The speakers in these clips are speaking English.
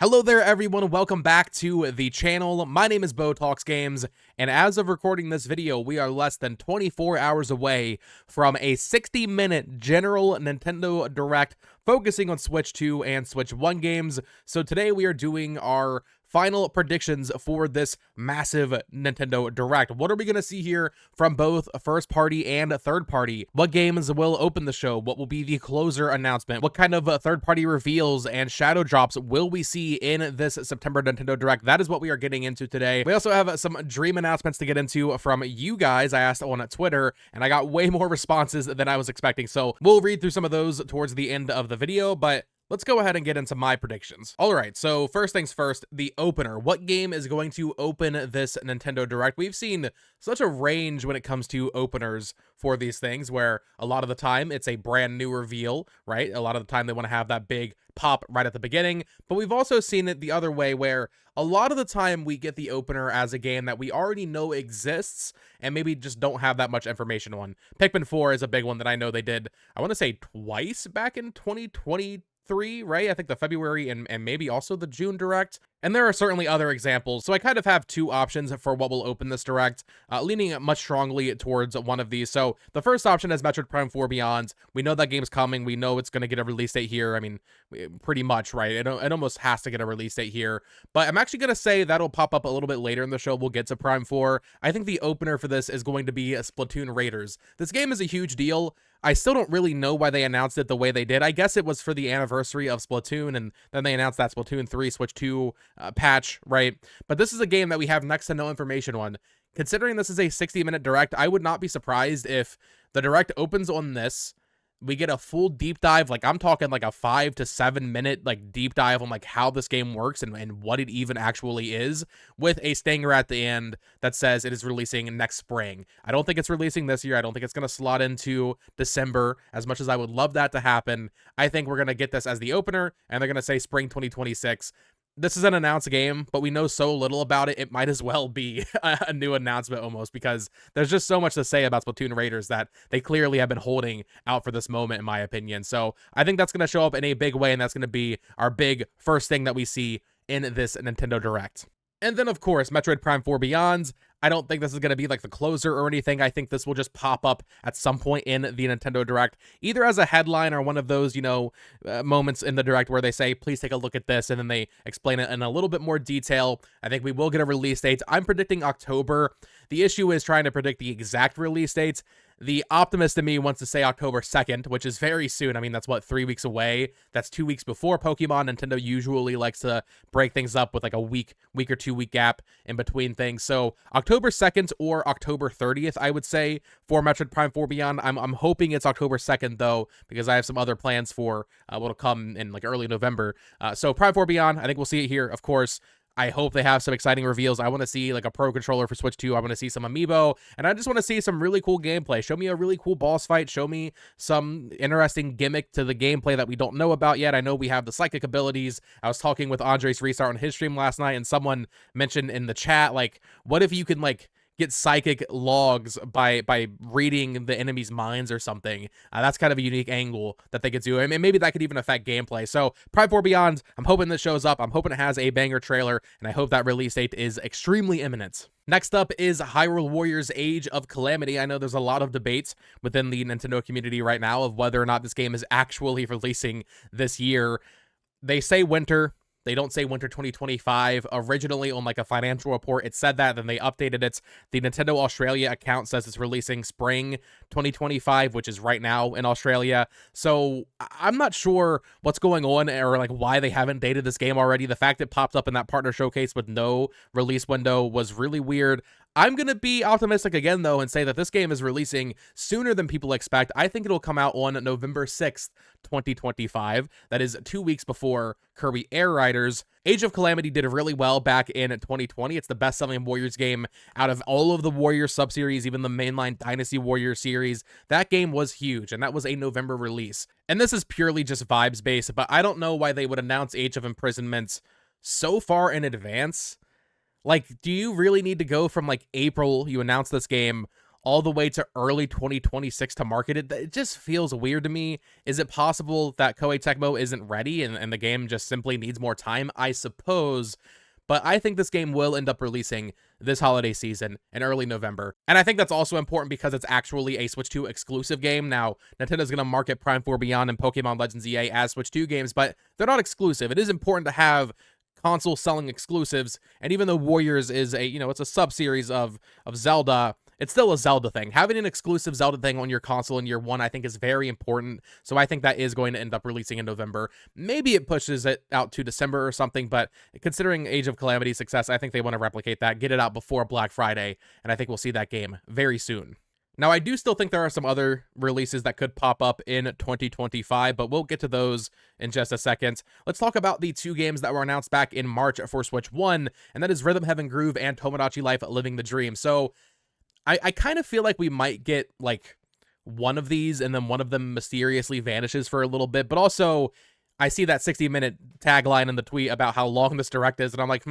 Hello there everyone, welcome back to the channel. My name is BoTalksGames, and as of recording this video, we are less than 24 hours away from a 60-minute general Nintendo Direct focusing on Switch 2 and Switch 1 games. So today we are doing our final predictions for this massive Nintendo Direct. What are we going to see here from both first party and third party? What games will open the show? What will be the closer announcement? What kind of third party reveals and shadow drops will we see in this September Nintendo Direct? That is what we are getting into today. We also have some dream announcements to get into from you guys. I asked on Twitter and I got way more responses than I was expecting. So we'll read through some of those towards the end of the video, but let's go ahead and get into my predictions. All right, so first things first, the opener. What game is going to open this Nintendo Direct? We've seen such a range when it comes to openers for these things, where a lot of the time it's a brand new reveal, right? A lot of the time they want to have that big pop right at the beginning, but we've also seen it the other way, where a lot of the time we get the opener as a game that we already know exists and maybe just don't have that much information on. Pikmin 4 is a big one that I know they did, I want to say twice back in 2020, right? I think the February and maybe also the June Direct. And there are certainly other examples. So I kind of have two options for what will open this Direct, leaning much strongly towards one of these. So the first option is Metroid Prime 4 Beyond. We know that game's coming. We know it's going to get a release date here. I mean, pretty much, right? It almost has to get a release date here. But I'm actually going to say that'll pop up a little bit later in the show. We'll get to Prime 4. I think the opener for this is going to be Splatoon Raiders. This game is a huge deal. I still don't really know why they announced it the way they did. I guess it was for the anniversary of Splatoon, and then they announced that Splatoon 3 Switch 2 patch, right? But this is a game that we have next to no information on. Considering this is a 60-minute Direct, I would not be surprised if the Direct opens on this. We get a full deep dive, like I'm talking like a 5 to 7 minute like deep dive on like how this game works and what it even actually is, with a stinger at the end that says it is releasing next spring. I don't think it's releasing this year. I don't think it's going to slot into December, as much as I would love that to happen. I think we're going to get this as the opener, and they're going to say spring 2026. This is an announced game, but we know so little about it, it might as well be a new announcement almost, because there's just so much to say about Splatoon Raiders that they clearly have been holding out for this moment, in my opinion. So I think that's going to show up in a big way, and that's going to be our big first thing that we see in this Nintendo Direct. And then, of course, Metroid Prime 4 Beyond. I don't think this is going to be like the closer or anything. I think this will just pop up at some point in the Nintendo Direct, either as a headline or one of those, moments in the Direct where they say, please take a look at this, and then they explain it in a little bit more detail. I think we will get a release date. I'm predicting October. The issue is trying to predict the exact release dates. The optimist in me wants to say October 2nd, which is very soon. I mean, that's what, 3 weeks away? That's 2 weeks before Pokemon. Nintendo usually likes to break things up with like a week or 2 week gap in between things. So October 2nd or October 30th, I would say, for Metroid Prime 4 Beyond. I'm hoping it's October 2nd, though, because I have some other plans for what'll come in like early November. So Prime 4 Beyond, I think we'll see it here, of course. I hope they have some exciting reveals. I want to see like a Pro Controller for Switch 2. I want to see some amiibo, and I just want to see some really cool gameplay. Show me a really cool boss fight. Show me some interesting gimmick to the gameplay that we don't know about yet. I know we have the psychic abilities. I was talking with Andres Restart on his stream last night, and someone mentioned in the chat, like, what if you can like get psychic logs by reading the enemy's minds or something? That's kind of a unique angle that they could do. I mean, maybe that could even affect gameplay. So Prime 4 Beyond, I'm hoping this shows up. I'm hoping it has a banger trailer, and I hope that release date is extremely imminent. Next up is Hyrule Warriors Age of Calamity. I know there's a lot of debates within the Nintendo community right now of whether or not this game is actually releasing this year. They say winter. They don't say winter 2025. Originally, on like a financial report, it said that, then they updated it. The Nintendo Australia account says it's releasing spring 2025, which is right now in Australia. So I'm not sure what's going on or like why they haven't dated this game already. The fact it popped up in that partner showcase with no release window was really weird. I'm going to be optimistic again, though, and say that this game is releasing sooner than people expect. I think it'll come out on November 6th, 2025. That is 2 weeks before Kirby Air Riders. Age of Calamity did really well back in 2020. It's the best-selling Warriors game out of all of the Warriors sub-series, even the mainline Dynasty Warriors series. That game was huge, and that was a November release. And this is purely just vibes-based, but I don't know why they would announce Age of Imprisonment so far in advance. Like, do you really need to go from like April, you announce this game, all the way to early 2026 to market it. It just feels weird to me. Is it possible that Koei Tecmo isn't ready and the game just simply needs more time? I suppose. But I think this game will end up releasing this holiday season in early November. And I think that's also important because it's actually a Switch 2 exclusive game. Now, Nintendo's going to market Prime 4 Beyond and Pokemon Legends EA as Switch 2 games, but they're not exclusive. It is important to have console selling exclusives. And even though Warriors is a, it's a sub-series of Zelda, it's still a Zelda thing. Having an exclusive Zelda thing on your console in year one, I think, is very important. So I think that is going to end up releasing in November. Maybe it pushes it out to December or something, but considering Age of Calamity's success, I think they want to replicate that, get it out before Black Friday, and I think we'll see that game very soon. Now, I do still think there are some other releases that could pop up in 2025, but we'll get to those in just a second. Let's talk about the two games that were announced back in March for Switch 1, and that is Rhythm Heaven Groove and Tomodachi Life Living the Dream. So I kind of feel like we might get like one of these and then one of them mysteriously vanishes for a little bit, but also I see that 60-minute tagline in the tweet about how long this direct is, and I'm like,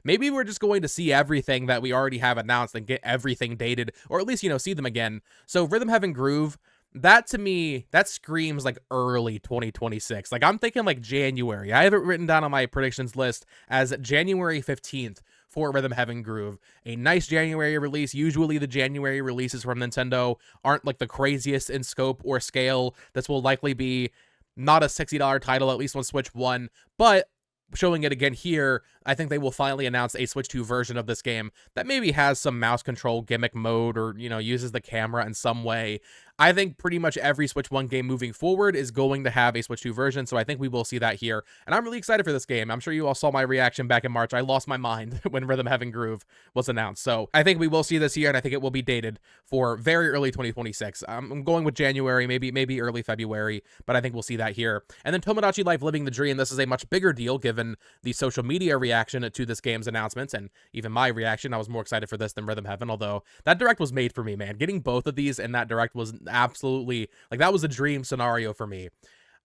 maybe we're just going to see everything that we already have announced and get everything dated, or at least, see them again. So Rhythm Heaven Groove, that to me, that screams like early 2026. Like I'm thinking like January. I have it written down on my predictions list as January 15th for Rhythm Heaven Groove. A nice January release. Usually the January releases from Nintendo aren't like the craziest in scope or scale. This will likely be not a $60 title, at least on Switch 1, but showing it again here, I think they will finally announce a Switch 2 version of this game that maybe has some mouse control gimmick mode or, uses the camera in some way. I think pretty much every Switch 1 game moving forward is going to have a Switch 2 version, so I think we will see that here. And I'm really excited for this game. I'm sure you all saw my reaction back in March. I lost my mind when Rhythm Heaven Groove was announced. So I think we will see this here, and I think it will be dated for very early 2026. I'm going with January, maybe early February, but I think we'll see that here. And then Tomodachi Life Living the Dream. This is a much bigger deal given the social media reaction to this game's announcements, and even my reaction. I was more excited for this than Rhythm Heaven, although that direct was made for me, man. Getting both of these in that direct was absolutely, like, that was a dream scenario for me.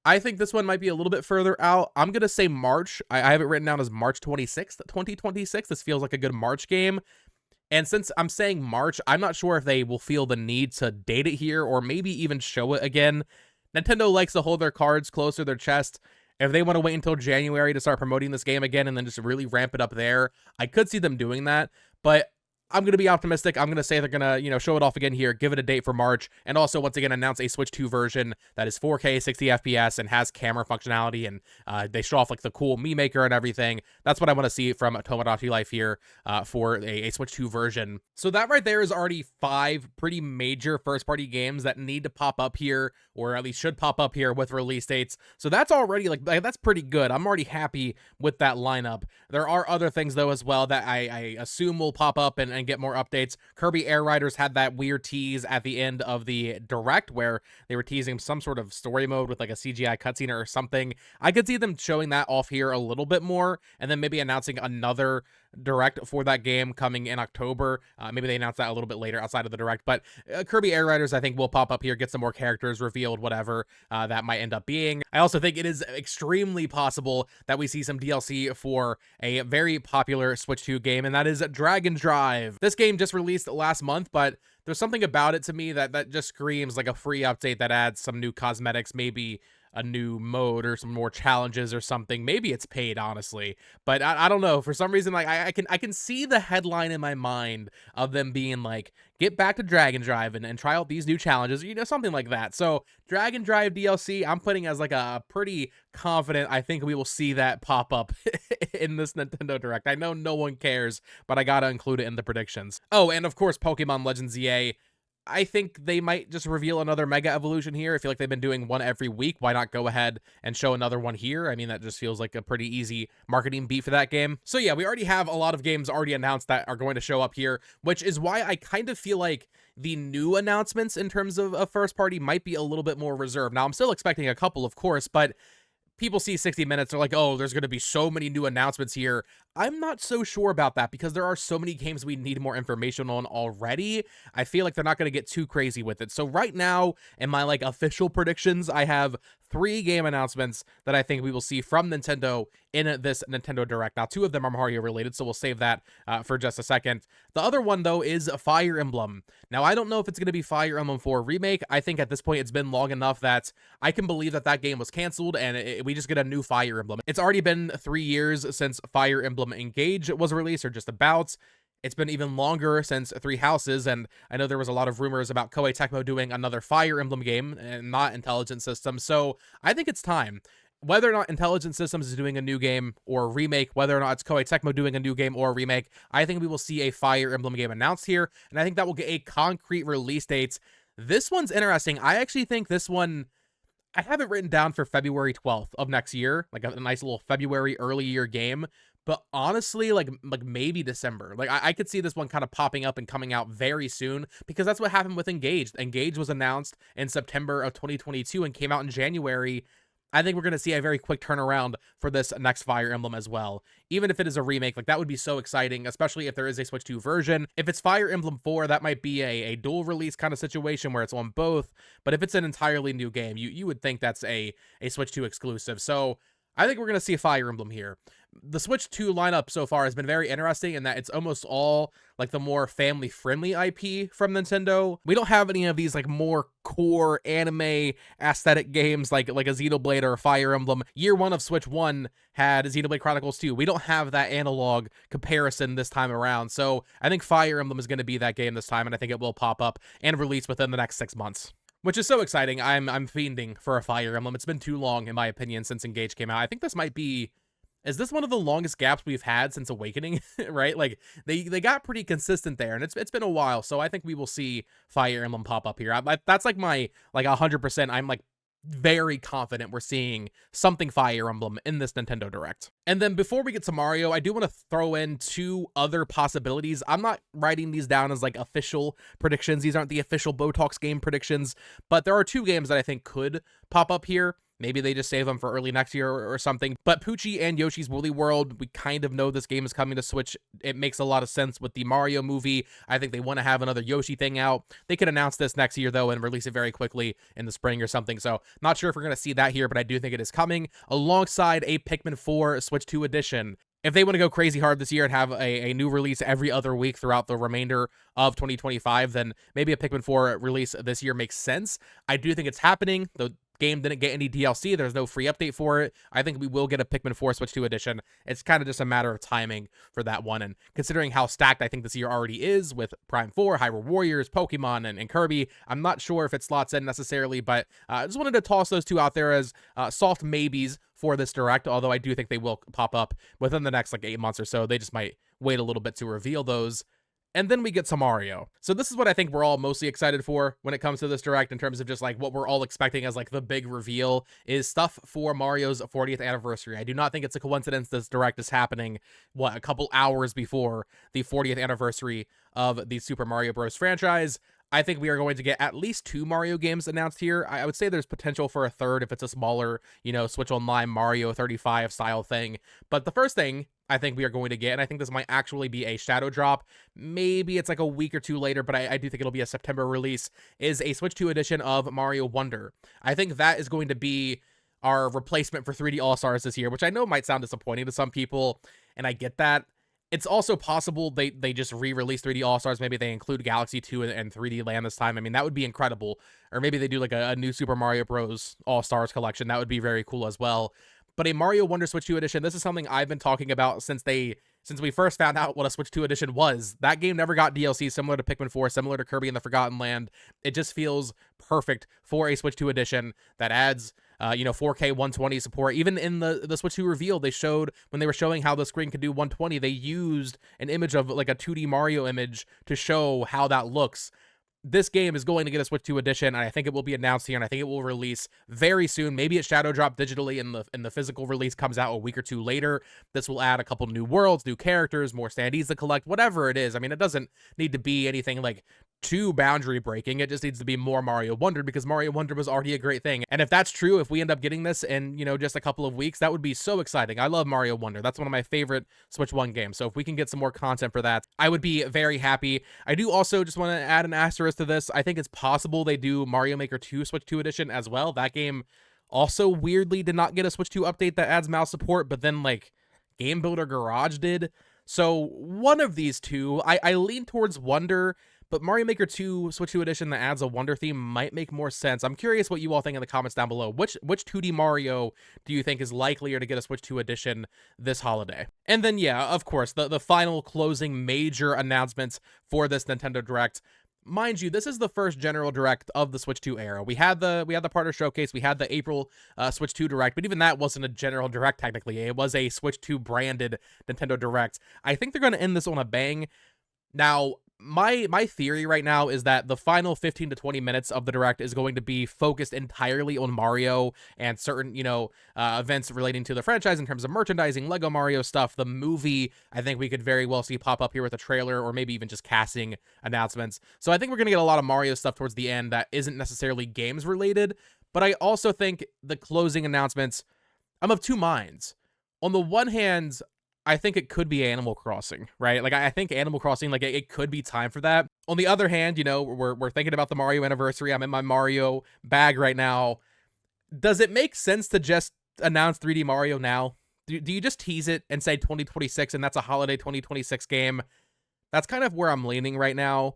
I think this one might be a little bit further out. I'm gonna say March. I have it written down as March 26th, 2026. This feels like a good March game. And since I'm saying March, I'm not sure if they will feel the need to date it here or maybe even show it again. Nintendo likes to hold their cards close to their chest. If they want to wait until January to start promoting this game again and then just really ramp it up there, I could see them doing that. But I'm going to be optimistic. I'm going to say they're going to, show it off again here, give it a date for March, and also, once again, announce a Switch 2 version that is 4K, 60 FPS, and has camera functionality, and they show off, like, the cool Mii Maker and everything. That's what I want to see from Tomodachi Life here for a Switch 2 version. So that right there is already 5 pretty major first-party games that need to pop up here, or at least should pop up here with release dates. So that's already, like, that's pretty good. I'm already happy with that lineup. There are other things, though, as well that I assume will pop up and get more updates. Kirby Air Riders had that weird tease at the end of the direct where they were teasing some sort of story mode with like a CGI cutscene or something. I could see them showing that off here a little bit more and then maybe announcing another direct for that game coming in October. Maybe they announce that a little bit later outside of the direct, but Kirby Air Riders I think will pop up here, get some more characters revealed, whatever that might end up being. I also think it is extremely possible that we see some DLC for a very popular Switch 2 game, and that is Dragon Drive. This game just released last month, but there's something about it to me that just screams like a free update that adds some new cosmetics, maybe a new mode or some more challenges or something. Maybe it's paid, honestly, but I don't know. For some reason, like I can see the headline in my mind of them being like, get back to Dragon Drive and try out these new challenges, something like that. So Dragon Drive DLC, I'm putting as like a pretty confident, I think we will see that pop up in this Nintendo Direct. I know no one cares, but I gotta include it in the predictions. Oh, and of course, Pokemon Legends EA. I think they might just reveal another Mega Evolution here. I feel like they've been doing one every week. Why not go ahead and show another one here? I mean, that just feels like a pretty easy marketing beat for that game. So yeah, we already have a lot of games already announced that are going to show up here, which is why I kind of feel like the new announcements in terms of a first party might be a little bit more reserved. Now, I'm still expecting a couple, of course, but people see 60 minutes, they're like, oh, there's going to be so many new announcements here. I'm not so sure about that because there are so many games we need more information on already. I feel like they're not going to get too crazy with it. So right now, in my like official predictions, I have 3 game announcements that I think we will see from Nintendo in this Nintendo Direct. Now, 2 of them are Mario related, so we'll save that for just a second. The other one, though, is Fire Emblem. Now, I don't know if it's going to be Fire Emblem 4 Remake. I think at this point it's been long enough that I can believe that that game was canceled and we just get a new Fire Emblem. It's already been 3 years since Fire Emblem Engage was released, or just about. It's been even longer since Three Houses, and I know there was a lot of rumors about Koei Tecmo doing another Fire Emblem game and not Intelligent Systems, so I think it's time. Whether or not Intelligent Systems is doing a new game or a remake, whether or not it's Koei Tecmo doing a new game or a remake, I think we will see a Fire Emblem game announced here, and I think that will get a concrete release date. This one's interesting. I actually think this one, I have it written down for February 12th of next year, like a nice little February early year game. But honestly, like maybe December. Like I could see this one kind of popping up and coming out very soon because that's what happened with Engage. Engage was announced in September of 2022 and came out in January. I think we're going to see a very quick turnaround for this next Fire Emblem as well. Even if it is a remake, like that would be so exciting, especially if there is a Switch 2 version. If it's Fire Emblem 4, that might be a dual release kind of situation where it's on both. But if it's an entirely new game, you would think that's a Switch 2 exclusive. So I think we're going to see a Fire Emblem here. The Switch 2 lineup so far has been very interesting in that it's almost all like the more family-friendly IP from Nintendo. We don't have any of these like more core anime aesthetic games like a Xenoblade or a Fire Emblem. Year 1 of Switch 1 had Xenoblade Chronicles 2. We don't have that analog comparison this time around. So I think Fire Emblem is going to be that game this time, and I think it will pop up and release within the next 6 months. Which is so exciting. I'm fiending for a Fire Emblem. It's been too long, in my opinion, since Engage came out. I think this might be... Is this one of the longest gaps we've had since Awakening, right? Like, they got pretty consistent there, and it's been a while, so I think we will see Fire Emblem pop up here. That's like my, 100%, I'm like very confident we're seeing something Fire Emblem in this Nintendo Direct. And then before we get to Mario, I do want to throw in 2 other possibilities. I'm not writing these down as like official predictions. These aren't the official Botox game predictions, but there are 2 games that I think could pop up here. Maybe they just save them for early next year or something. But Poochie and Yoshi's Woolly World, we kind of know this game is coming to Switch. It makes a lot of sense with the Mario movie. I think they want to have another Yoshi thing out. They could announce this next year, though, and release it very quickly in the spring or something. So not sure if we're going to see that here, but I do think it is coming alongside a Pikmin 4 Switch 2 edition. If they want to go crazy hard this year and have a new release every other week throughout the remainder of 2025, then maybe a Pikmin 4 release this year makes sense. I do think it's happening. The game didn't get any DLC. There's no free update for it. I think we will get a Pikmin 4 Switch 2 edition. It's kind of just a matter of timing for that one. And considering how stacked I think this year already is with Prime 4, Hyrule Warriors, Pokemon, and Kirby, I'm not sure if it slots in necessarily, but I just wanted to toss those 2 out there as soft maybes for this Direct, although I do think they will pop up within the next 8 months or so. They just might wait a little bit to reveal those. And then we get to Mario. So this is what I think we're all mostly excited for when it comes to this Direct in terms of just what we're all expecting as the big reveal is stuff for Mario's 40th anniversary. I do not think it's a coincidence this Direct is happening, a couple hours before the 40th anniversary of the Super Mario Bros. Franchise. I think we are going to get at least 2 Mario games announced here. I would say there's potential for a third if it's a smaller, Switch Online Mario 35 style thing. But the first thing I think we are going to get, and I think this might actually be a shadow drop, maybe it's a week or 2 later, but I do think it'll be a September release, is a Switch 2 edition of Mario Wonder. I think that is going to be our replacement for 3D All-Stars this year, which I know might sound disappointing to some people, and I get that. It's also possible they just re-release 3D All-Stars. Maybe they include Galaxy 2 and 3D Land this time. I mean, that would be incredible. Or maybe they do a new Super Mario Bros. All-Stars collection. That would be very cool as well. But a Mario Wonder Switch 2 edition, this is something I've been talking about since we first found out what a Switch 2 edition was. That game never got DLC, similar to Pikmin 4, similar to Kirby and the Forgotten Land. It just feels perfect for a Switch 2 edition that adds 4K 120 support. Even in the Switch 2 reveal, they showed, when they were showing how the screen could do 120, they used an image of a 2D Mario image to show how that looks. this game is going to get a Switch 2 edition, and I think it will be announced here, and I think it will release very soon. Maybe it shadow drop digitally, and the physical release comes out a week or two later. This will add a couple new worlds, new characters, more standees to collect, whatever it is. I mean, it doesn't need to be anything like too boundary breaking. It just needs to be more Mario Wonder, because Mario Wonder was already a great thing. And if that's true, if we end up getting this in, you know, just a couple of weeks, that would be so exciting. I love Mario Wonder. That's one of my favorite Switch 1 games. So if we can get some more content for that, I would be very happy. I do also just want to add an asterisk to this. I think it's possible they do Mario Maker 2 Switch 2 edition as well. That game also weirdly did not get a Switch 2 update that adds mouse support, but then like Game Builder Garage did. So one of these two, I lean towards Wonder, but Mario Maker 2 Switch 2 edition that adds a Wonder theme might make more sense. I'm curious what you all think in the comments down below. Which 2D Mario do you think is likelier to get a Switch 2 edition this holiday? And then, yeah, of course, the final closing major announcements for this Nintendo Direct. Mind you, this is the first general direct of the Switch 2 era. We had the partner showcase, we had the April Switch 2 direct, but even that wasn't a general direct technically. It was a Switch 2 branded Nintendo Direct. I think they're going to end this on a bang. Now, my theory right now is that the final 15 to 20 minutes of the direct is going to be focused entirely on Mario and certain, you know, events relating to the franchise in terms of merchandising, Lego Mario stuff. The movie, I think we could very well see pop up here with a trailer, or maybe even just casting announcements. So I think we're going to get a lot of Mario stuff towards the end that isn't necessarily games related, but I also think the closing announcements, I'm of two minds. On the one hand, I think it could be Animal Crossing, right? Like, I think Animal Crossing, like, it could be time for that. On the other hand, you know, we're thinking about the Mario anniversary. I'm in my Mario bag right now. Does it make sense to just announce 3D Mario now? Do you just tease it and say 2026 and that's a holiday 2026 game? That's kind of where I'm leaning right now,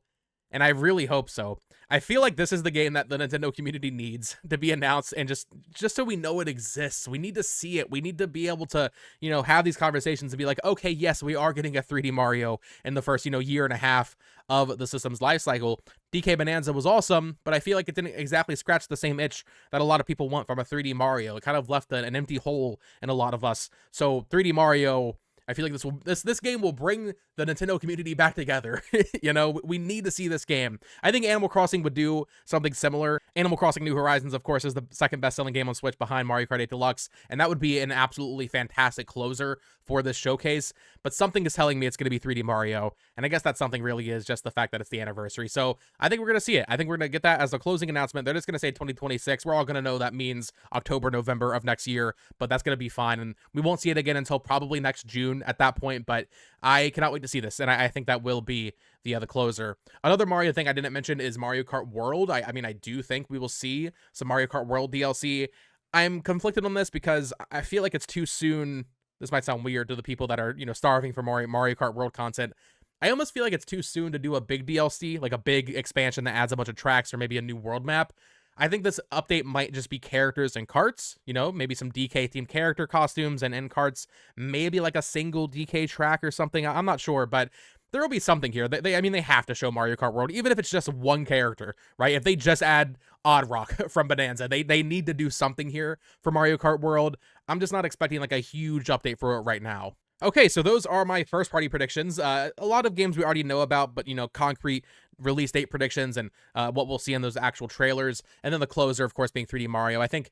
and I really hope so. I feel like this is the game that the Nintendo community needs to be announced, and just so we know it exists. We need to see it. We need to be able to, you know, have these conversations and be like, okay, yes, we are getting a 3D Mario in the first, you know, year and a half of the system's life cycle. DK Bonanza was awesome, but I feel like it didn't exactly scratch the same itch that a lot of people want from a 3D Mario. It kind of left an empty hole in a lot of us. So 3D Mario, I feel like this game will bring the Nintendo community back together. You know, we need to see this game. I think Animal Crossing would do something similar. Animal Crossing New Horizons, of course, is the second best-selling game on Switch behind Mario Kart 8 Deluxe, and that would be an absolutely fantastic closer for this showcase. But something is telling me it's going to be 3D Mario, and I guess that something really is just the fact that it's the anniversary. So I think we're going to see it. I think we're going to get that as a closing announcement. They're just going to say 2026. We're all going to know that means October, November of next year, but that's going to be fine, and we won't see it again until probably next June at that point. But I cannot wait to see this, and I think that will be the closer. Another Mario thing I didn't mention is Mario Kart World. I mean, I do think we will see some Mario Kart World DLC. I'm conflicted on this because I feel like it's too soon. This might sound weird to the people that are, you know, starving for Mario Kart World content. I almost feel like it's too soon to do a big DLC, like a big expansion that adds a bunch of tracks or maybe a new world map. I think this update might just be characters and carts, you know, maybe some DK themed character costumes and end carts, maybe like a single DK track or something. I'm not sure, but there will be something here. I mean, they have to show Mario Kart World, even if it's just one character, right? If they just add Odd Rock from Bonanza, they need to do something here for Mario Kart World. I'm just not expecting like a huge update for it right now. Okay, so those are my first party predictions. A lot of games we already know about, but, you know, concrete release date predictions and what we'll see in those actual trailers. And then the closer, of course, being 3D Mario. I think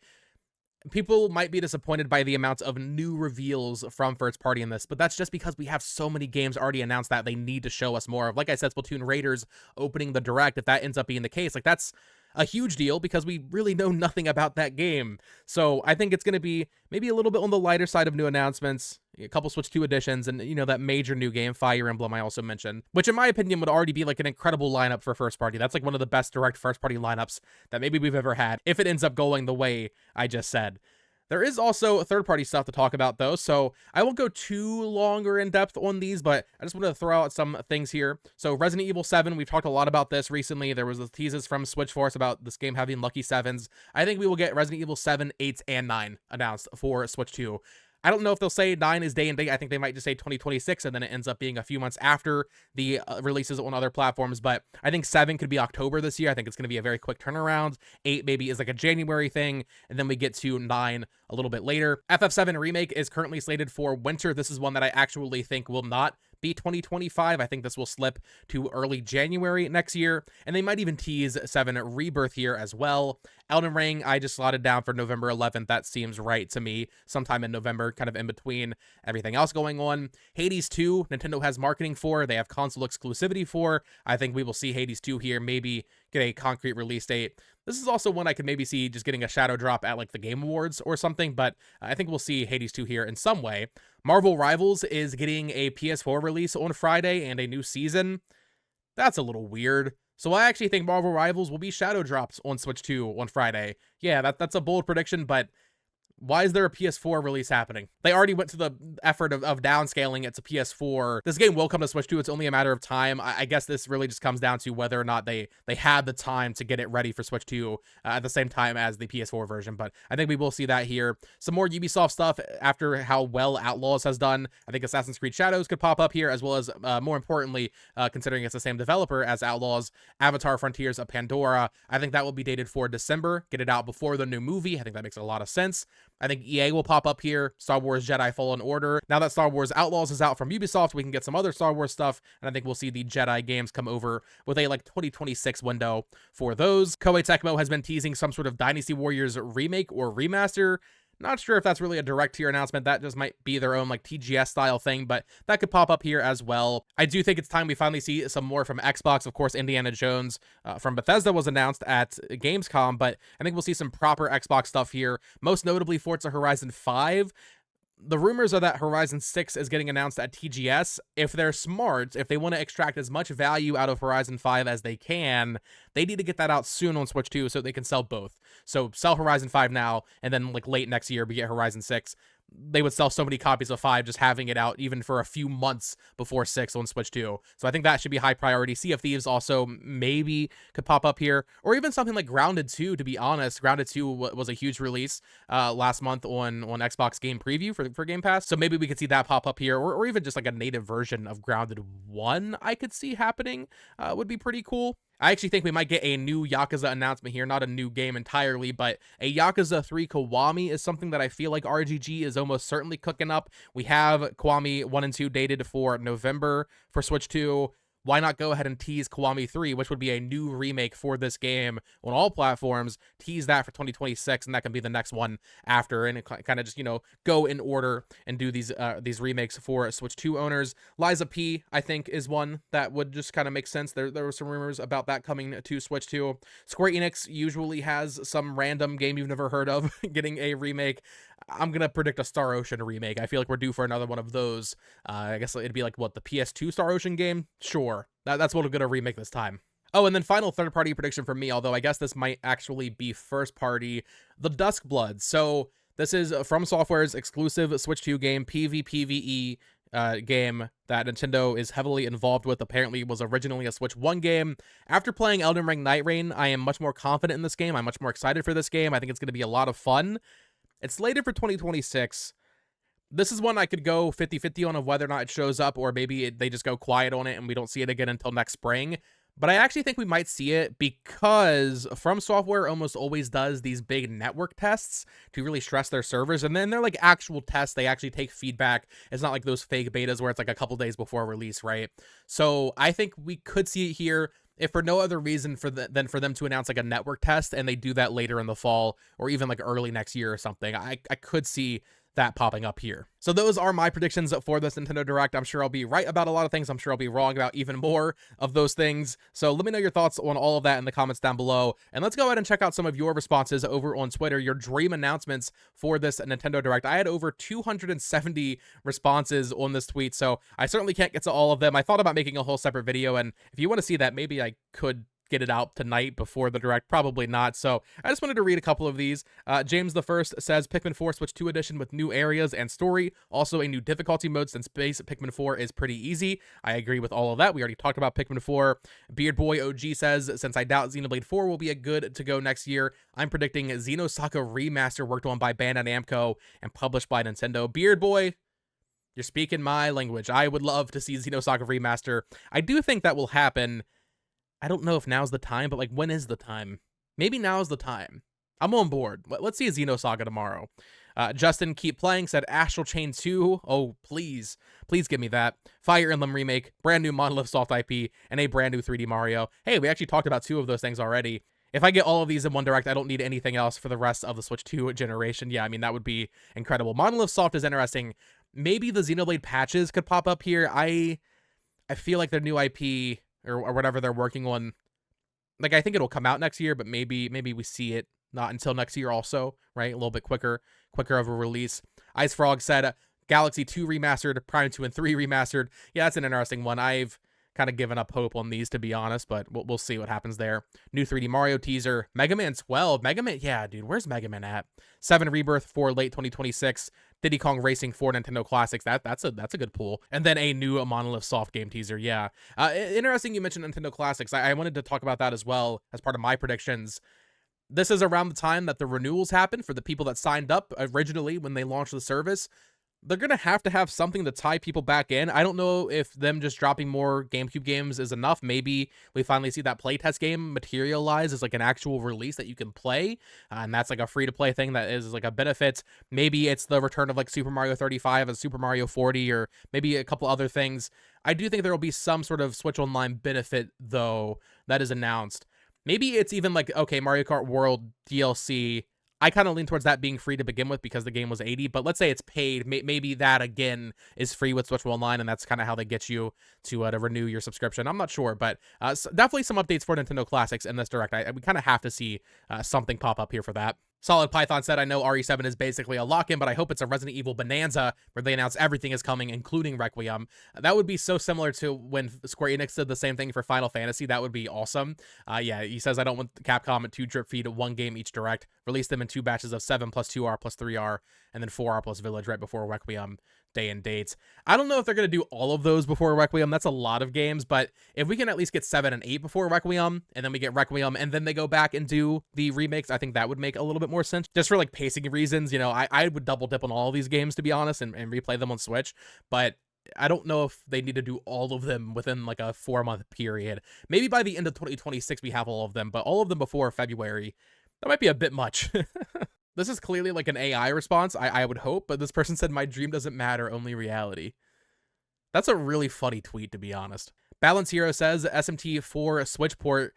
people might be disappointed by the amount of new reveals from first party in this, but that's just because we have so many games already announced that they need to show us more of. Like I said, Splatoon Raiders opening the direct, if that ends up being the case, like that's a huge deal because we really know nothing about that game. So I think it's going to be maybe a little bit on the lighter side of new announcements, a couple Switch 2 editions, and, you know, that major new game, Fire Emblem, I also mentioned, which in my opinion would already be like an incredible lineup for first party. That's like one of the best direct first party lineups that maybe we've ever had, if it ends up going the way I just said. There is also third-party stuff to talk about, though, so I won't go too long or in-depth on these, but I just wanted to throw out some things here. So Resident Evil 7, we've talked a lot about this recently. There was the teases from Switchforce about this game having lucky sevens. I think we will get Resident Evil 7, 8, and 9 announced for Switch 2. I don't know if they'll say 9 is day and date. I think they might just say 2026, and then it ends up being a few months after the releases on other platforms. But I think 7 could be October this year. I think it's going to be a very quick turnaround. 8 maybe is like a January thing, and then we get to 9 a little bit later. FF7 Remake is currently slated for winter. This is one that I actually think will not be 2025. I think this will slip to early January next year, and they might even tease 7 Rebirth here as well. Elden Ring, I just slotted down for November 11th. That seems right to me, sometime in November, kind of in between everything else going on. Hades 2, Nintendo has marketing for, they have console exclusivity for. I think we will see Hades 2 here, maybe get a concrete release date. This is also one I could maybe see just getting a shadow drop at like the Game Awards or something, but I think we'll see Hades 2 here in some way. Marvel Rivals is getting a PS4 release on Friday and a new season. That's a little weird. So I actually think Marvel Rivals will be shadow drops on Switch 2 on Friday. Yeah, that's a bold prediction, but why is there a PS4 release happening? They already went to the effort of downscaling it to PS4. This game will come to Switch 2. It's only a matter of time. I guess this really just comes down to whether or not they had the time to get it ready for Switch 2 at the same time as the PS4 version. But I think we will see that here. Some more Ubisoft stuff after how well Outlaws has done. I think Assassin's Creed Shadows could pop up here, as well as, more importantly, considering it's the same developer as Outlaws, Avatar Frontiers of Pandora. I think that will be dated for December. Get it out before the new movie. I think that makes a lot of sense. I think EA will pop up here. Star Wars Jedi Fallen Order. Now that Star Wars Outlaws is out from Ubisoft, we can get some other Star Wars stuff, and I think we'll see the Jedi games come over with a like 2026 window for those. Koei Tecmo has been teasing some sort of Dynasty Warriors remake or remaster. Not sure if that's really a direct tier announcement. That just might be their own like TGS style thing, but that could pop up here as well. I do think it's time we finally see some more from Xbox. Of course, Indiana Jones from Bethesda was announced at Gamescom, but I think we'll see some proper Xbox stuff here. Most notably, Forza Horizon 5. The rumors are that Horizon 6 is getting announced at TGS. If they're smart, if they want to extract as much value out of Horizon 5 as they can, they need to get that out soon on Switch 2 so they can sell both. So sell Horizon 5 now, and then like late next year we get Horizon 6. They would sell so many copies of 5 just having it out even for a few months before 6 on Switch 2. So I think that should be high priority. Sea of Thieves also maybe could pop up here, or even something like Grounded 2, to be honest. Grounded 2 was a huge release last month on Xbox Game Preview for Game Pass. So maybe we could see that pop up here, or even just like a native version of Grounded 1 I could see happening. Would be pretty cool. I actually think we might get a new Yakuza announcement here, not a new game entirely, but a Yakuza 3 Kiwami is something that I feel like RGG is almost certainly cooking up. We have Kiwami 1 and 2 dated for November for Switch 2. Why not go ahead and tease Kiwami 3, which would be a new remake for this game on all platforms, tease that for 2026, and that can be the next one after, and it kind of just, go in order and do these remakes for Switch 2 owners. Liza P, I think, is one that would just kind of make sense. There were some rumors about that coming to Switch 2. Square Enix usually has some random game you've never heard of getting a remake. I'm going to predict a Star Ocean remake. I feel like we're due for another one of those. I guess it'd be like, what, the PS2 Star Ocean game? Sure. That's what we're going to remake this time. Oh, and then final third-party prediction for me, although I guess this might actually be first-party, The Duskblood. So this is From Software's exclusive Switch 2 game, PvPvE game that Nintendo is heavily involved with. Apparently was originally a Switch 1 game. After playing Elden Ring Night Rain, I am much more confident in this game. I'm much more excited for this game. I think it's going to be a lot of fun. It's slated for 2026. This is one I could go 50-50 on of whether or not it shows up, or maybe they just go quiet on it and we don't see it again until next spring. But I actually think we might see it because From Software almost always does these big network tests to really stress their servers. And then they're like actual tests. They actually take feedback. It's not like those fake betas where it's like a couple days before release, right? So I think we could see it here, if for no other reason than for them to announce like a network test, and they do that later in the fall or even like early next year or something. I could see that popping up here. So those are my predictions for this Nintendo Direct. I'm sure I'll be right about a lot of things. I'm sure I'll be wrong about even more of those things. So let me know your thoughts on all of that in the comments down below. And let's go ahead and check out some of your responses over on Twitter, your dream announcements for this Nintendo Direct. I had over 270 responses on this tweet, so I certainly can't get to all of them. I thought about making a whole separate video, and if you want to see that, maybe I could get it out tonight before the Direct. Probably not. So I just wanted to read a couple of these. James the First says Pikmin 4 Switch 2 edition with new areas and story. Also a new difficulty mode since base Pikmin 4 is pretty easy. I agree with all of that. We already talked about Pikmin 4. Beard Boy OG says, since I doubt Xenoblade 4 will be a good to go next year, I'm predicting Xenosaga Remaster worked on by Bandai Namco and published by Nintendo. Beard Boy, you're speaking my language. I would love to see Xenosaga Remaster. I do think that will happen. I don't know if now's the time, but like, when is the time? Maybe now's the time. I'm on board. Let's see a Xenosaga tomorrow. Justin Keep Playing said Astral Chain 2. Oh, please. Please give me that. Fire Emblem Remake, brand new Monolith Soft IP, and a brand new 3D Mario. Hey, we actually talked about 2 of those things already. If I get all of these in one direct, I don't need anything else for the rest of the Switch 2 generation. Yeah, I mean, that would be incredible. Monolith Soft is interesting. Maybe the Xenoblade patches could pop up here. I feel like their new IP or whatever they're working on, like, I think it'll come out next year, but maybe we see it not until next year also, right? A little bit quicker of a release. Ice Frog said Galaxy 2 remastered, Prime 2 and 3 remastered. Yeah, that's an interesting one. I've kind of given up hope on these, to be honest, but we'll see what happens there. New 3D Mario teaser. Mega Man 12. Mega Man, yeah, dude, where's Mega Man at? 7 Rebirth for late 2026. Diddy Kong Racing for Nintendo Classics. That's a good pool. And then a new Monolith Soft game teaser. Yeah. Interesting you mentioned Nintendo Classics. I wanted to talk about that as well as part of my predictions. This is around the time that the renewals happen for the people that signed up originally when they launched the service. They're going to have something to tie people back in. I don't know if them just dropping more GameCube games is enough. Maybe we finally see that playtest game materialize as like an actual release that you can play. And that's like a free-to-play thing that is like a benefit. Maybe it's the return of like Super Mario 35 and Super Mario 40, or maybe a couple other things. I do think there will be some sort of Switch Online benefit, though, that is announced. Maybe it's even like, okay, Mario Kart World DLC. I kind of lean towards that being free to begin with because the game was $80, but let's say it's paid. Maybe that, again, is free with Switch Online, and that's kind of how they get you to renew your subscription. I'm not sure, but definitely some updates for Nintendo Classics in this Direct. We kind of have to see something pop up here for that. Solid Python said, I know RE7 is basically a lock-in, but I hope it's a Resident Evil bonanza where they announce everything is coming, including Requiem. That would be so similar to when Square Enix did the same thing for Final Fantasy. That would be awesome. Yeah, he says, I don't want Capcom to drip feed 1 game each direct. Release them in 2 batches of 7 plus 2R plus 3R, and then 4R plus Village right before Requiem day and dates. I don't know if they're going to do all of those before Requiem. That's a lot of games, but if we can at least get 7 and 8 before Requiem, and then we get Requiem, and then they go back and do the remakes, I think that would make a little bit more sense. Just for like pacing reasons, you know, I would double dip on all of these games, to be honest, and replay them on Switch, but I don't know if they need to do all of them within like a 4-month period. Maybe by the end of 2026 we have all of them, but all of them before February, that might be a bit much. This is clearly like an AI response, I would hope, but this person said, my dream doesn't matter, only reality. That's a really funny tweet, to be honest. Balance Hero says, SMT4 Switch port,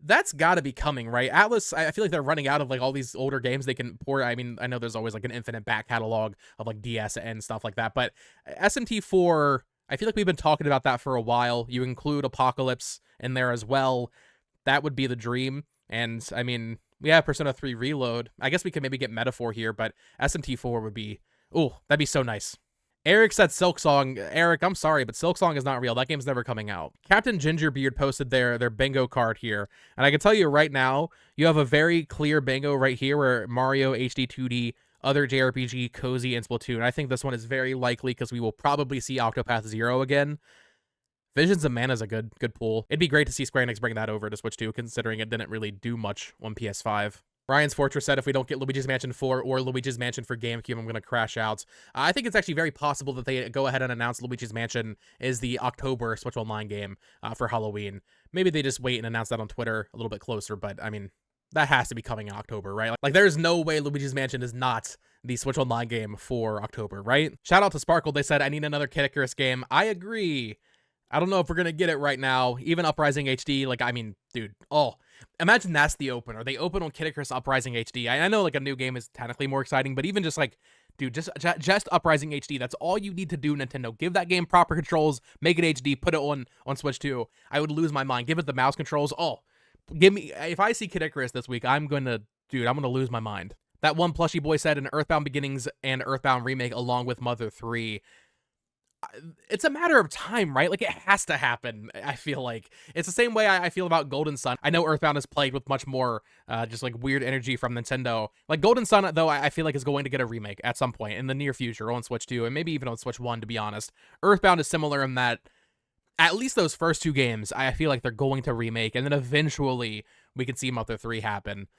that's got to be coming, right? Atlas, I feel like they're running out of like all these older games they can port. I mean, I know there's always like an infinite back catalog of like DS and stuff like that, but SMT4, I feel like we've been talking about that for a while. You include Apocalypse in there as well. That would be the dream. And I mean, we have Persona 3 Reload. I guess we could maybe get Metaphor here, but SMT4 would be, oh, that'd be so nice. Eric said Silksong. Eric, I'm sorry, but Silksong is not real. That game's never coming out. Captain Gingerbeard posted their bingo card here. And I can tell you right now, you have a very clear bingo right here where Mario, HD 2D, other JRPG, Cozy, and Splatoon. I think this one is very likely because we will probably see Octopath Zero again. Visions of Mana is a good pool. It'd be great to see Square Enix bring that over to Switch 2, considering it didn't really do much on PS5. Ryan's Fortress said, if we don't get Luigi's Mansion 4 or Luigi's Mansion for GameCube, I'm going to crash out. I think it's actually very possible that they go ahead and announce Luigi's Mansion is the October Switch Online game for Halloween. Maybe they just wait and announce that on Twitter a little bit closer, but I mean, that has to be coming in October, right? Like there's no way Luigi's Mansion is not the Switch Online game for October, right? Shout out to Sparkle. They said, I need another Kid Icarus game. I agree. I don't know if we're going to get it right now. Even Uprising HD, like, I mean, dude, oh, imagine that's the opener. They open on Kid Icarus Uprising HD. I know, like, a new game is technically more exciting, but even just, like, dude, just Uprising HD, that's all you need to do, Nintendo. Give that game proper controls, make it HD, put it on Switch 2. I would lose my mind. Give it the mouse controls. Oh, give me, if I see Kid Icarus this week, I'm going to lose my mind. That one plushy boy said, an Earthbound Beginnings and Earthbound Remake along with Mother 3. It's a matter of time, right? Like, it has to happen, I feel like. It's the same way I feel about Golden Sun. I know Earthbound is plagued with much more just, like, weird energy from Nintendo. Like, Golden Sun, though, I feel like is going to get a remake at some point in the near future on Switch 2, and maybe even on Switch 1, to be honest. Earthbound is similar in that at least those first 2 games, I feel like they're going to remake, and then eventually we could see Mother 3 happen.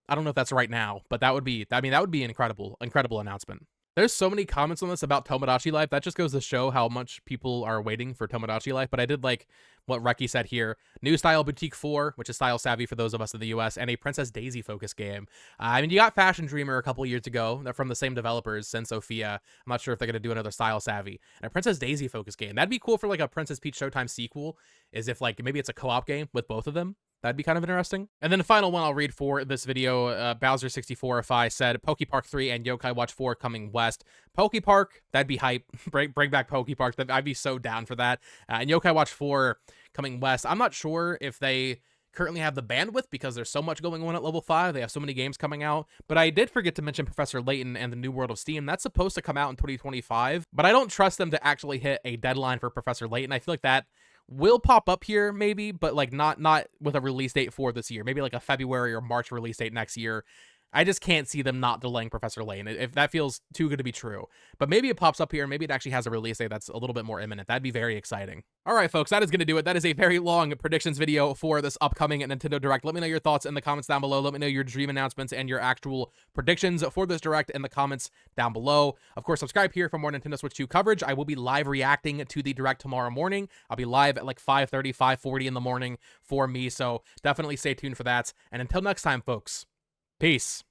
I don't know if that's right now, but that would be an incredible announcement. There's so many comments on this about Tomodachi Life. That just goes to show how much people are waiting for Tomodachi Life. But I did like what Reki said here. New Style Boutique 4, which is style savvy for those of us in the US, and a Princess Daisy focused game. I mean, you got Fashion Dreamer a couple years ago. They're from the same developers, Sensophia. I'm not sure if they're going to do another style savvy. And a Princess Daisy focused game. That'd be cool for like a Princess Peach Showtime sequel, is if like maybe it's a co-op game with both of them. That'd be kind of interesting. And then the final one I'll read for this video, Bowser64fi said, PokePark 3 and Yokai Watch 4 coming west. PokePark, that'd be hype. Bring back PokePark. I'd be so down for that. And Yokai Watch 4 coming west. I'm not sure if they currently have the bandwidth because there's so much going on at level 5. They have so many games coming out. But I did forget to mention Professor Layton and the New World of Steam. That's supposed to come out in 2025. But I don't trust them to actually hit a deadline for Professor Layton. I feel like that will pop up here maybe, but like not with a release date for this year. Maybe like a February or March release date next year. I just can't see them not delaying Professor Layton, if that feels too good to be true. But maybe it pops up here, maybe it actually has a release date that's a little bit more imminent. That'd be very exciting. All right, folks, that is going to do it. That is a very long predictions video for this upcoming Nintendo Direct. Let me know your thoughts in the comments down below. Let me know your dream announcements and your actual predictions for this Direct in the comments down below. Of course, subscribe here for more Nintendo Switch 2 coverage. I will be live reacting to the Direct tomorrow morning. I'll be live at like 5:30, 5:40 in the morning for me, so definitely stay tuned for that. And until next time, folks, peace.